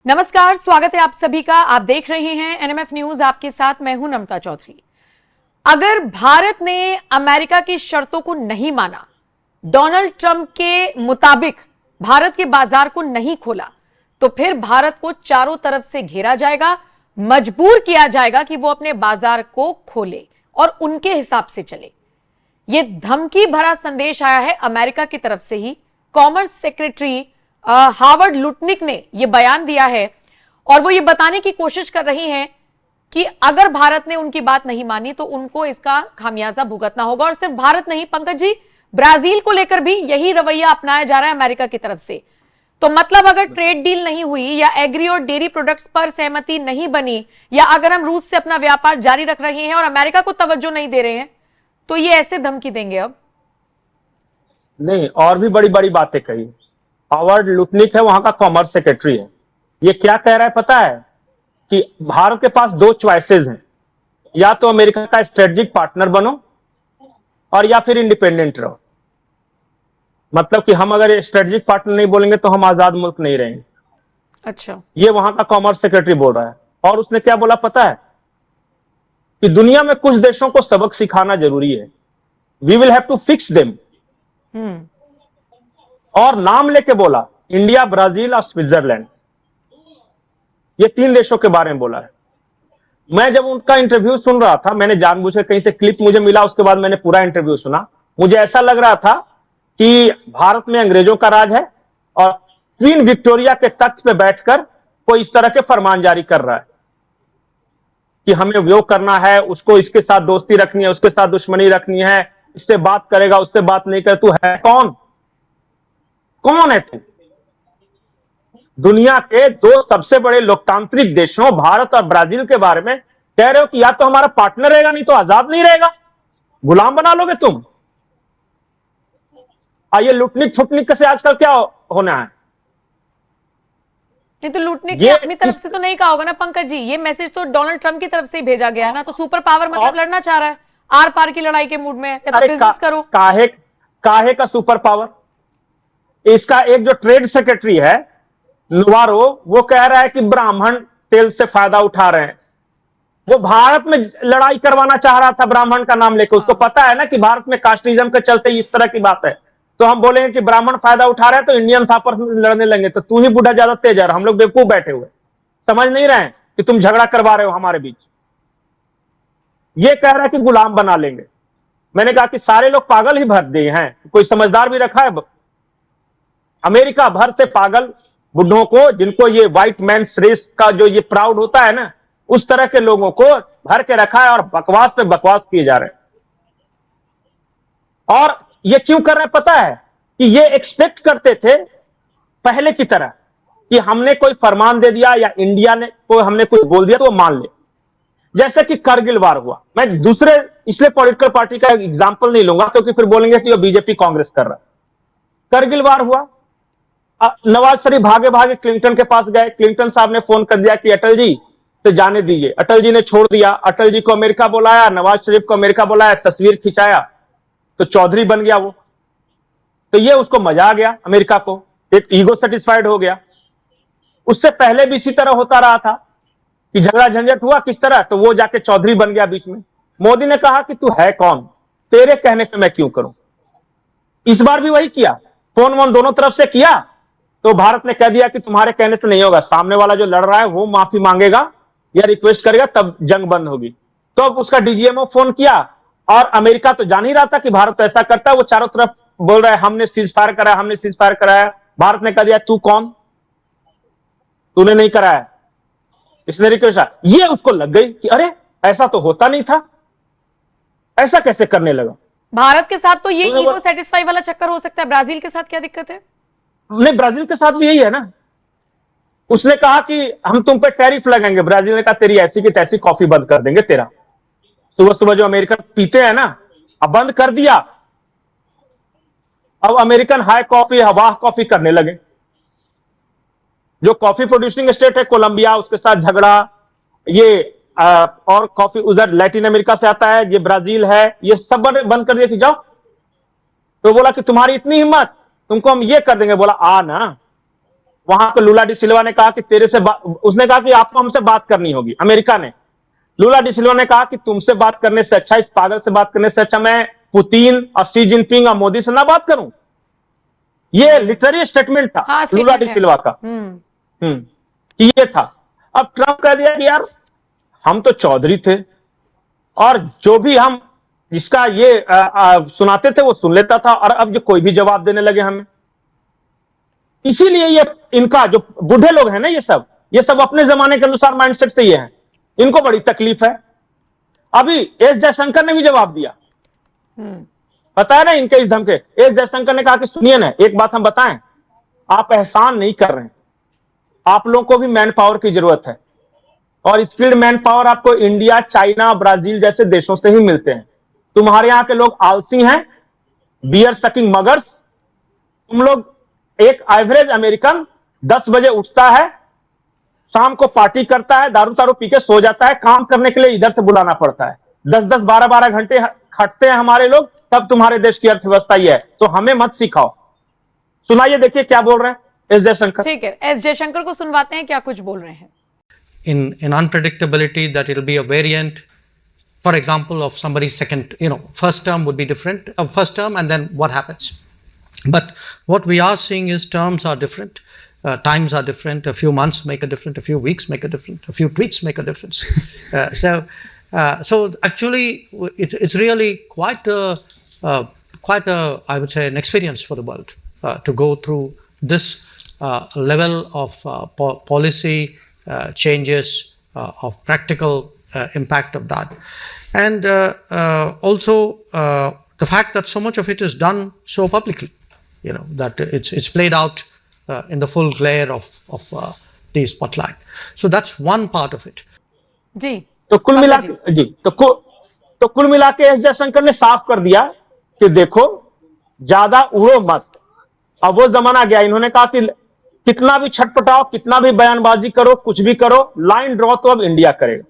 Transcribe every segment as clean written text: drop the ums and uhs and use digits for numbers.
नमस्कार, स्वागत है आप सभी का। आप देख रहे हैं एनएमएफ न्यूज। आपके साथ मैं हूं नमता चौधरी। अगर भारत ने अमेरिका की शर्तों को नहीं माना, डोनाल्ड ट्रंप के मुताबिक भारत के बाजार को नहीं खोला, तो फिर भारत को चारों तरफ से घेरा जाएगा, मजबूर किया जाएगा कि वो अपने बाजार को खोले और उनके हिसाब से चले। यह धमकी भरा संदेश आया है अमेरिका की तरफ से ही। कॉमर्स सेक्रेटरी हार्वर्ड लुटनिक ने यह बयान दिया है और वो ये बताने की कोशिश कर रही हैं कि अगर भारत ने उनकी बात नहीं मानी तो उनको इसका खामियाजा भुगतना होगा। और सिर्फ भारत नहीं पंकज जी, ब्राजील को लेकर भी यही रवैया अपनाया जा रहा है अमेरिका की तरफ से। तो मतलब अगर ट्रेड डील नहीं हुई या एग्री और डेयरी प्रोडक्ट्स पर सहमति नहीं बनी, या अगर हम रूस से अपना व्यापार जारी रख रहे हैं और अमेरिका को तवज्जो नहीं दे रहे हैं, तो ये ऐसे धमकी देंगे अब? नहीं, और भी बड़ी बड़ी बातें कही। हार्वर्ड लुटनिक है, वहां का कॉमर्स सेक्रेटरी है। ये क्या कह रहा है पता है? कि भारत के पास दो चॉइसेस हैं, या तो अमेरिका का स्ट्रेटेजिक पार्टनर बनो और या फिर इंडिपेंडेंट रहो। मतलब कि हम अगर स्ट्रेटेजिक पार्टनर नहीं बोलेंगे तो हम आजाद मुल्क नहीं रहेंगे। अच्छा, ये वहां का कॉमर्स सेक्रेटरी बोल रहा है। और उसने क्या बोला पता है? कि दुनिया में कुछ देशों को सबक सिखाना जरूरी है। We will have to fix them. और नाम लेके बोला, इंडिया, ब्राजील और स्विट्जरलैंड, ये तीन देशों के बारे में बोला है। मैं जब उनका इंटरव्यू सुन रहा था, मैंने जानबूझकर कहीं से क्लिप मुझे मिला, उसके बाद मैंने पूरा इंटरव्यू सुना। मुझे ऐसा लग रहा था कि भारत में अंग्रेजों का राज है और क्वीन विक्टोरिया के तख्त पे बैठकर कोई इस तरह के फरमान जारी कर रहा है कि हमें वो करना है, उसको इसके साथ दोस्ती रखनी है, उसके साथ दुश्मनी रखनी है, इससे बात करेगा, उससे बात नहीं करे। तू है कौन? कौन है तू? दुनिया के दो सबसे बड़े लोकतांत्रिक देशों भारत और ब्राजील के बारे में कह रहे हो कि या तो हमारा पार्टनर रहेगा, नहीं तो आजाद नहीं रहेगा। गुलाम बना लोगे तुम। ये लुटनिक फुटनिक से आजकल क्या होना है? नहीं तो लूटने की अपनी तरफ से तो नहीं कहा होगा ना पंकज जी। ये मैसेज तो डोनाल्ड ट्रंप की तरफ से ही भेजा गया है ना। तो सुपर पावर मतलब लड़ना चाह रहा है, आर पार की लड़ाई के मूड में है, या तो बिजनेस करो। काहे का सुपर पावर? इसका एक जो ट्रेड सेक्रेटरी है नुवारो, वो कह रहा है कि ब्राह्मण तेल से फायदा उठा रहे हैं। वो भारत में लड़ाई करवाना चाह रहा था ब्राह्मण का नाम लेकर। उसको पता है ना कि भारत में कास्टिज्म के चलते इस तरह की बात है। तो हम बोलेंगे कि ब्राह्मण फायदा उठा रहे हैं तो इंडियंस आपस में लड़ने लगेंगे। तो तू ही बूढ़ा ज्यादा तेज है, हम लोग बेवकूफ बैठे हुए समझ नहीं रहे हैं कि तुम झगड़ा करवा रहे हो हमारे बीच। ये कह रहा है कि गुलाम बना लेंगे। मैंने कहा कि सारे लोग पागल ही भर दिए हैं, कोई समझदार भी रखा है? अमेरिका भर से पागल बुढ़ों को, जिनको ये व्हाइट मैन रेस का जो ये प्राउड होता है ना, उस तरह के लोगों को भर के रखा है और बकवास पे बकवास किए जा रहे हैं। और ये क्यों कर रहे हैं पता है? कि ये एक्सपेक्ट करते थे पहले की तरह कि हमने कोई फरमान दे दिया या इंडिया ने कोई हमने कुछ बोल दिया तो वो मान ले। जैसे कि करगिल वार हुआ। मैं दूसरे इसलिए पॉलिटिकल पार्टी का एग्जांपल नहीं लूंगा क्योंकि फिर बोलेंगे कि वो बीजेपी कांग्रेस कर रहा है। करगिल वार हुआ, नवाज शरीफ भागे भागे क्लिंटन के पास गए। क्लिंटन साहब ने फोन कर दिया कि अटल जी से जाने दीजिए। अटल जी ने छोड़ दिया। अटल जी को अमेरिका बुलाया, नवाज शरीफ को अमेरिका बुलाया, तस्वीर खिंचाया, तो चौधरी बन गया वो। तो ये उसको मजा आ गया, अमेरिका को एक ईगो सेटिस्फाइड हो गया। उससे पहले भी इसी तरह होता रहा था कि झगड़ा झंझट हुआ किस तरह, तो वो जाके चौधरी बन गया बीच में। मोदी ने कहा कि तू है कौन, तेरे कहने पे मैं क्यों करूं। इस बार भी वही किया, फोन वोन दोनों तरफ से किया। तो भारत ने कह दिया कि तुम्हारे कहने से नहीं होगा, सामने वाला जो लड़ रहा है वो माफी मांगेगा या रिक्वेस्ट करेगा तब जंग बंद होगी। तो अब उसका डीजीएमओ फोन किया और अमेरिका तो जान ही रहा था कि भारत तो ऐसा करता है। वो चारों तरफ बोल रहा है हमने सीज फायर कराया, हमने सीज फायर कराया। भारत ने कह दिया तू कौन, तूने नहीं कराया, इसने रिक्वेस्ट। ये उसको लग गई कि अरे ऐसा तो होता नहीं था, ऐसा कैसे करने लगा। भारत के साथ तो ये ईगो सेटिस्फाई वाला चक्कर हो सकता है, ब्राजील के साथ क्या दिक्कत है? नहीं, ब्राजील के साथ भी यही है ना। उसने कहा कि हम तुम पे टैरिफ लगाएंगे। ब्राजील ने कहा तेरी ऐसी की तैसी कॉफी बंद कर देंगे तेरा। सुबह सुबह जो अमेरिकन पीते हैं ना, अब बंद कर दिया। अब अमेरिकन हाई कॉफी, हवा कॉफी करने लगे। जो कॉफी प्रोड्यूसिंग स्टेट है कोलंबिया, उसके साथ झगड़ा। ये और कॉफी उधर लैटिन अमेरिका से आता है, ये ब्राजील है, ये सब बंद कर दिया कि जाओ। तो बोला कि तुम्हारी इतनी हिम्मत, तुमको हम ये कर देंगे। बोला आ ना, वहां पे लूला डी सिल्वा ने कहा कि उसने कहा कि आपको हमसे बात करनी होगी, अमेरिका ने। लूला डी सिल्वा ने कहा कि तुमसे बात करने से अच्छा, इस पागल से बात करने से अच्छा मैं पुतिन और शी जिनपिंग और मोदी से ना बात करूं। ये लिटररी स्टेटमेंट था हाँ, लूला डी सिल्वा का। कि ये था। अब ट्रंप कह दिया कि यार हम तो चौधरी थे और जो भी हम जिसका ये सुनाते थे वो सुन लेता था, और अब जो कोई भी जवाब देने लगे हमें। इसीलिए ये इनका जो बूढ़े लोग हैं ना, ये सब अपने जमाने के अनुसार माइंडसेट से ये हैं, इनको बड़ी तकलीफ है। अभी एस जयशंकर ने भी जवाब दिया, पता है ना इनके इस धमके। एस जयशंकर ने कहा कि सुनिए ना, एक बात हम बताएं, आप एहसान नहीं कर रहे हैं, आप लोगों को भी मैन पावर की जरूरत है, और स्किल्ड मैन पावर आपको इंडिया, चाइना, ब्राजील जैसे देशों से ही मिलते हैं। तुम्हारे यहां के लोग आलसी हैं, बियर सकिंग मगर्स। तुम लोग, एक एवरेज अमेरिकन 10 बजे उठता है, शाम को पार्टी करता है, दारू तारू पी के सो जाता है, काम करने के लिए इधर से बुलाना पड़ता है। 10-10, 12-12 घंटे खटते हैं हमारे लोग, तब तुम्हारे देश की अर्थव्यवस्था ही है। तो हमें मत सिखाओ। सुनाइए, देखिए क्या बोल रहे हैं एस जयशंकर। ठीक है, एस जयशंकर को सुनवाते हैं, क्या कुछ बोल रहे हैं। In unpredictability, that it'll be a variant, for example, of somebody's second, first term would be different, first term, and then what happens. But what we are seeing is terms are different, times are different, a few months make a difference, a few weeks make a difference, a few tweets make a difference. So actually it's really quite a, I would say, an experience for the world to go through this level of policy changes, of practical impact of that. And also the fact that so much of it is done so publicly, that it's played out in the full glare of the spotlight. So that's one part of it. जी, तो कुल मिला के जी, तो कुल मिला के S Jaishankar ने साफ कर दिया कि देखो, ज्यादा उड़ो मत। अब वो जमाना गया, इन्होंने कहा कि कितना भी छटपटाओ, कितना भी बयानबाजी करो, कुछ भी करो, लाइन ड्रॉ तो अब इंडिया करेगा।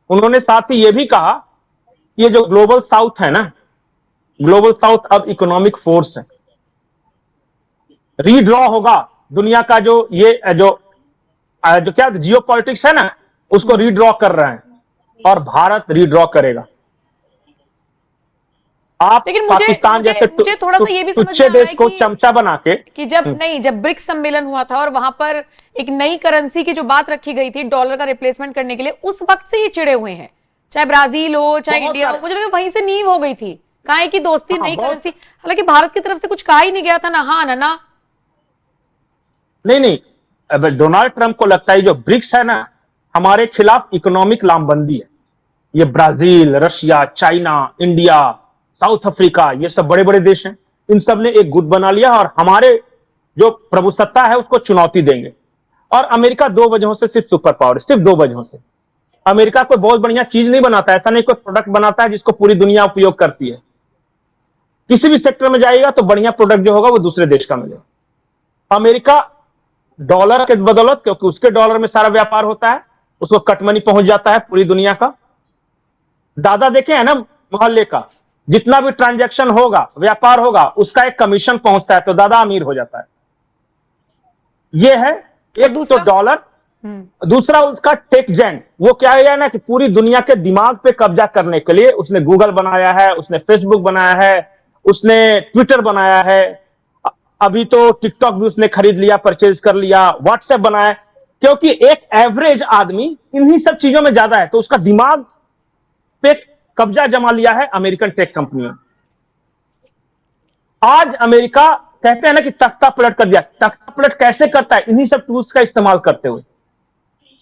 उन्होंने साथ ही ये भी कहा कि ये जो ग्लोबल साउथ है ना, ग्लोबल साउथ अब इकोनॉमिक फोर्स है, रीड्रॉ होगा दुनिया का। जो क्या जियो पॉलिटिक्स है ना, उसको रीड्रॉ कर रहे हैं, और भारत रीड्रॉ करेगा। आप लेकिन पाकिस्तान जैसे मुझे थोड़ा सा ये भी समझ में आ रहा देश है को चमचा बना के कि जब ब्रिक्स सम्मेलन हुआ था और वहां पर एक नई करेंसी की जो बात रखी गई थी डॉलर का रिप्लेसमेंट करने के लिए, उस वक्त से ये चिड़े हुए हैं, चाहे ब्राजील हो चाहे इंडिया हो। मुझे लगा वहीं से नींव हो गई थी, कहा कि दोस्ती नई करेंसी। हालांकि भारत की तरफ से कुछ कहा ही नहीं गया था, ना हाँ ना। नहीं, अब डोनाल्ड ट्रंप को लगता है जो ब्रिक्स है ना, हमारे खिलाफ इकोनॉमिक लामबंदी है। ये Brazil, Russia, China, India, south Africa, ये सब बड़े बड़े देश हैं, इन सब ने एक गुट बना लिया और हमारे जो प्रभुसत्ता है उसको चुनौती देंगे। और अमेरिका 2 वजहों से सिर्फ सुपर पावर, सिर्फ 2 वजहों से। अमेरिका कोई बहुत बढ़िया चीज नहीं बनाता, ऐसा नहीं कोई प्रोडक्ट बनाता है जिसको पूरी दुनिया उपयोग करती है। किसी भी सेक्टर में जाएगा तो बढ़िया प्रोडक्ट जो होगा वो दूसरे देश का मिलेगा। अमेरिका डॉलर के बदौलत, क्योंकि उसके डॉलर में सारा व्यापार होता है, उसको कट मनी पहुंच जाता है पूरी दुनिया का। दादा देखे हैं ना मोहल्ले का, जितना भी ट्रांजैक्शन होगा, व्यापार होगा, उसका एक कमीशन पहुंचता है, तो दादा अमीर हो जाता है। यह है एक तो डॉलर। दूसरा उसका टेक जेंट, वो क्या है ना कि पूरी दुनिया के दिमाग पे कब्जा करने के लिए उसने गूगल बनाया है, उसने फेसबुक बनाया है, उसने ट्विटर बनाया है, अभी तो टिकटॉक भी उसने खरीद लिया, परचेज कर लिया, व्हाट्सएप बनाया। क्योंकि एक एवरेज आदमी इन्हीं सब चीजों में ज्यादा है, तो उसका दिमाग पे कब्जा जमा लिया है अमेरिकन टेक कंपनियों। आज अमेरिका कहते हैं ना कि तख्ता पलट कर दिया। तख्ता पलट कैसे करता है? इन्हीं सब टूल्स का इस्तेमाल करते हुए।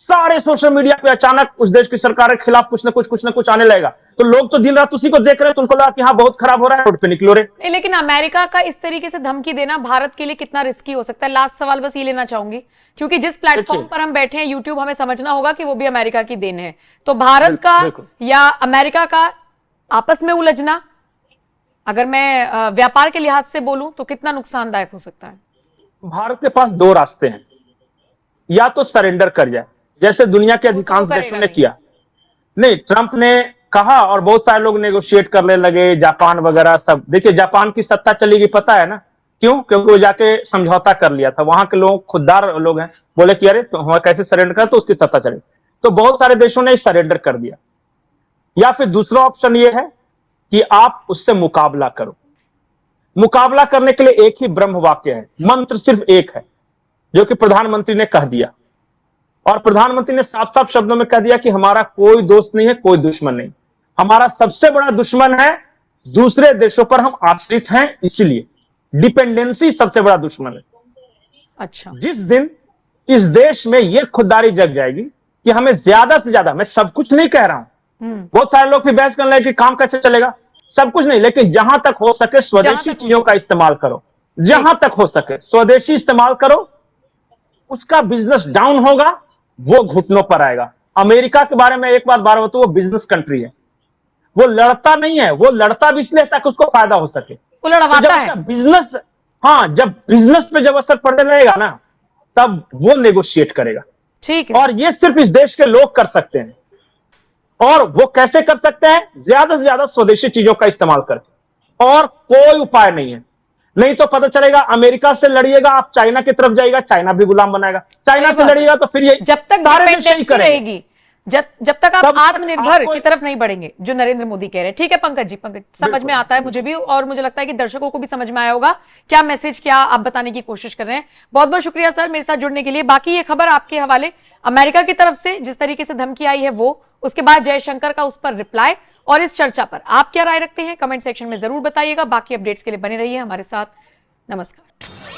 सारे सोशल मीडिया पे अचानक उस देश की सरकार के खिलाफ कुछ ना कुछ आने लगेगा, तो लोग तो दिन रात उसी को देख रहे हैं, तो उनको लगा कि हाँ बहुत खराब हो रहा है, रोड पे निकलो रे। लेकिन अमेरिका का इस तरीके से धमकी देना भारत के लिए कितना रिस्की हो सकता है? लास्ट सवाल बस ये लेना चाहूंगी, क्योंकि जिस प्लेटफॉर्म पर हम बैठे हैं यूट्यूब, हमें समझना होगा कि वो भी अमेरिका की देन है। तो भारत का या अमेरिका का आपस में उलझना, अगर मैं व्यापार के लिहाज से बोलूं, तो कितना नुकसानदायक हो सकता है? भारत के पास 2 रास्ते हैं, या तो सरेंडर कर जाए, जैसे दुनिया के अधिकांश देशों ने किया। नहीं, ट्रंप ने कहा और बहुत सारे लोग नेगोशिएट करने लगे, जापान वगैरह सब। देखिए जापान की सत्ता चली गई, पता है ना, क्यों? क्योंकि वो जाके समझौता कर लिया था, वहां के लोग खुददार लोग हैं, बोले कि अरे तो हमें कैसे सरेंडर कर, तो उसकी सत्ता चले, तो बहुत सारे देशों ने सरेंडर कर दिया। या फिर दूसरा ऑप्शन ये है कि आप उससे मुकाबला करो। मुकाबला करने के लिए एक ही ब्रह्म वाक्य है, मंत्र सिर्फ एक है, जो कि प्रधानमंत्री ने कह दिया, और प्रधानमंत्री ने साफ साफ शब्दों में कह दिया कि हमारा कोई दोस्त नहीं है, कोई दुश्मन नहीं, हमारा सबसे बड़ा दुश्मन है दूसरे देशों पर हम आश्रित हैं, इसीलिए डिपेंडेंसी सबसे बड़ा दुश्मन है। अच्छा, जिस दिन इस देश में यह खुददारी जग जाएगी कि हमें ज्यादा से ज्यादा, मैं सब कुछ नहीं कह रहा हूं, बहुत सारे लोग फिर बहस करने लगे कि काम कैसे चलेगा, सब कुछ नहीं, लेकिन जहां तक हो सके स्वदेशी चीजों का इस्तेमाल करो, जहां तक हो सके स्वदेशी इस्तेमाल करो, उसका बिजनेस डाउन होगा, वो घुटनों पर आएगा। अमेरिका के बारे में एक बात बार बताऊं, वो बिजनेस कंट्री है, वो लड़ता नहीं है, वो लड़ता भी इसलिए ताकि उसको फायदा हो सके, वो लड़वाता है। बिजनेस, हाँ, जब बिजनेस पे जब असर पड़ने लगेगा ना, तब वो नेगोशिएट करेगा। ठीक है, और ये सिर्फ इस देश के लोग कर सकते हैं, और वो कैसे कर सकते हैं? ज्यादा से ज्यादा स्वदेशी चीजों का इस्तेमाल करके, और कोई उपाय नहीं है। नहीं तो पता चलेगा अमेरिका से लड़िएगा आप, चाइना की तरफ जाएगा, चाइना भी गुलाम बनाएगा, चाइना से लड़िएगा तो फिर ये जब तक सारे देश यही डिपेंडेंसी करेंगे। रहेगी, जब तक आप तब तक आत्मनिर्भर आपको- की तरफ नहीं बढ़ेंगे, जो नरेंद्र मोदी कह रहे हैं। ठीक है पंकज जी, पंकज समझ में आता है मुझे भी, और मुझे लगता है कि दर्शकों को भी समझ में आया होगा क्या मैसेज, क्या आप बताने की कोशिश कर रहे हैं। बहुत बहुत शुक्रिया सर मेरे साथ जुड़ने के लिए। बाकी ये खबर आपके हवाले, अमेरिका की तरफ से जिस तरीके से धमकी आई है वो, उसके बाद जयशंकर का उस पर रिप्लाई, और इस चर्चा पर आप क्या राय रखते हैं कमेंट सेक्शन में जरूर बताइएगा। बाकी अपडेट्स के लिए बने रहिए हमारे साथ। नमस्कार।